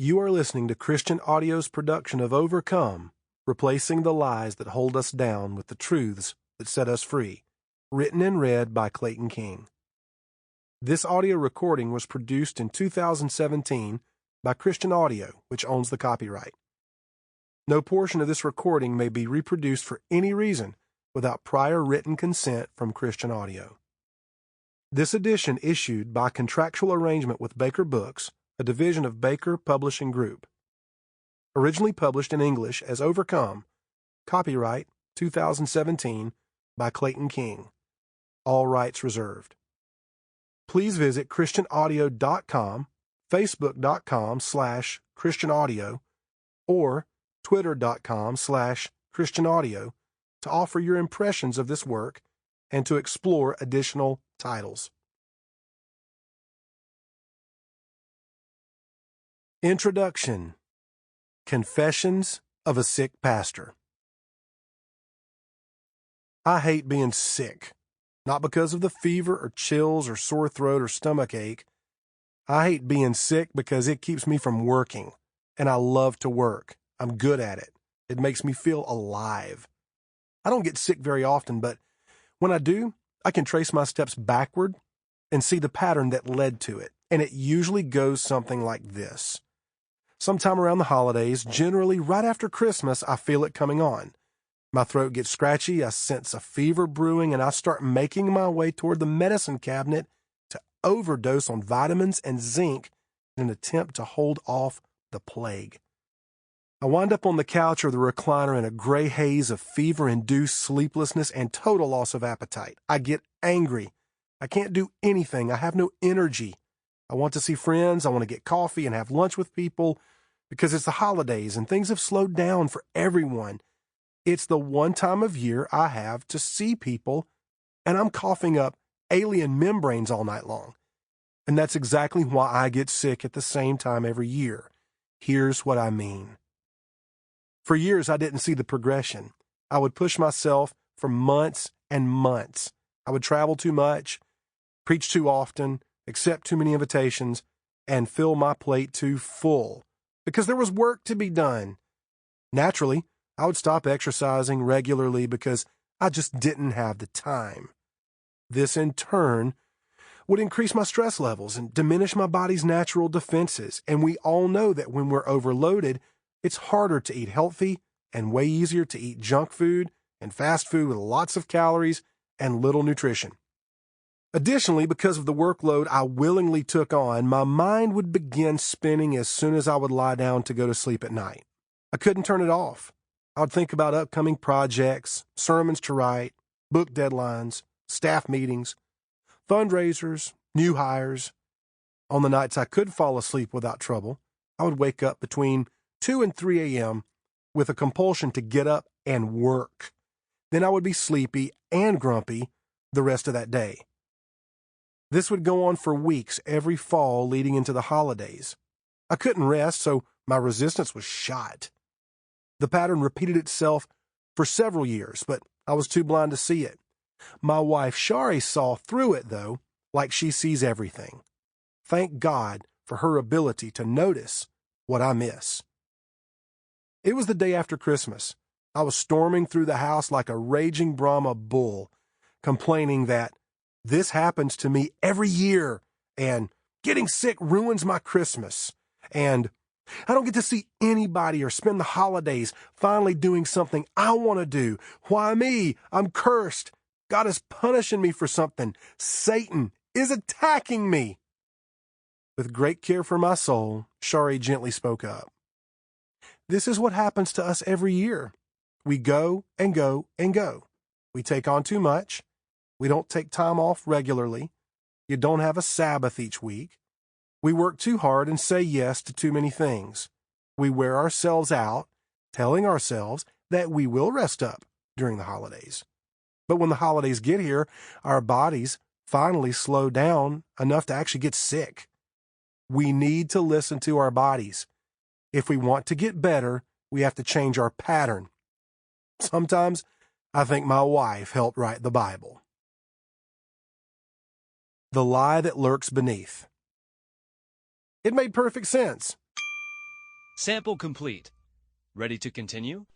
You are listening to Christian Audio's production of Overcome, replacing the lies that hold us down with the truths that set us free, written and read by Clayton King. This audio recording was produced in 2017 by Christian Audio, which owns the copyright. No portion of this recording may be reproduced for any reason without prior written consent from Christian Audio. This edition issued by contractual arrangement with Baker Books, a division of Baker Publishing Group. Originally published in English as Overcome, copyright 2017 by Clayton King. All rights reserved. Please visit christianaudio.com, facebook.com/christianaudio, or twitter.com/christianaudio to offer your impressions of this work and to explore additional titles. Introduction. Confessions of a Sick Pastor. I hate being sick, not because of the fever or chills or sore throat or stomach ache. I hate being sick because it keeps me from working, and I love to work. I'm good at it. It makes me feel alive. I don't get sick very often, but when I do, I can trace my steps backward and see the pattern that led to it, and it usually goes something like this. Sometime around the holidays, generally right after Christmas, I feel it coming on. My throat gets scratchy, I sense a fever brewing, and I start making my way toward the medicine cabinet to overdose on vitamins and zinc in an attempt to hold off the plague. I wind up on the couch or the recliner in a gray haze of fever-induced sleeplessness and total loss of appetite. I get angry. I can't do anything. I have no energy. I want to see friends. I want to get coffee and have lunch with people because it's the holidays and things have slowed down for everyone. It's the one time of year I have to see people, and I'm coughing up alien membranes all night long. And that's exactly why I get sick at the same time every year. Here's what I mean. For years, I didn't see the progression. I would push myself for months and months. I would travel too much, preach too often, accept too many invitations, and fill my plate too full because there was work to be done. Naturally, I would stop exercising regularly because I just didn't have the time. This, in turn, would increase my stress levels and diminish my body's natural defenses, and we all know that when we're overloaded, it's harder to eat healthy and way easier to eat junk food and fast food with lots of calories and little nutrition. Additionally, because of the workload I willingly took on, my mind would begin spinning as soon as I would lie down to go to sleep at night. I couldn't turn it off. I would think about upcoming projects, sermons to write, book deadlines, staff meetings, fundraisers, new hires. On the nights I could fall asleep without trouble, I would wake up between 2 and 3 a.m. with a compulsion to get up and work. Then I would be sleepy and grumpy the rest of that day. This would go on for weeks every fall leading into the holidays. I couldn't rest, so my resistance was shot. The pattern repeated itself for several years, but I was too blind to see it. My wife, Shari, saw through it, though, like she sees everything. Thank God for her ability to notice what I miss. It was the day after Christmas. I was storming through the house like a raging Brahma bull, complaining that this happens to me every year, and getting sick ruins my Christmas, and I don't get to see anybody or spend the holidays finally doing something I want to do. Why me? I'm cursed. God is punishing me for something. Satan is attacking me. With great care for my soul, Shari gently spoke up. This is what happens to us every year. We go and go and go. We take on too much. We don't take time off regularly. You don't have a Sabbath each week. We work too hard and say yes to too many things. We wear ourselves out, telling ourselves that we will rest up during the holidays. But when the holidays get here, our bodies finally slow down enough to actually get sick. We need to listen to our bodies. If we want to get better, we have to change our pattern. Sometimes I think my wife helped write the Bible. The lie that lurks beneath. It made perfect sense. Sample complete. Ready to continue?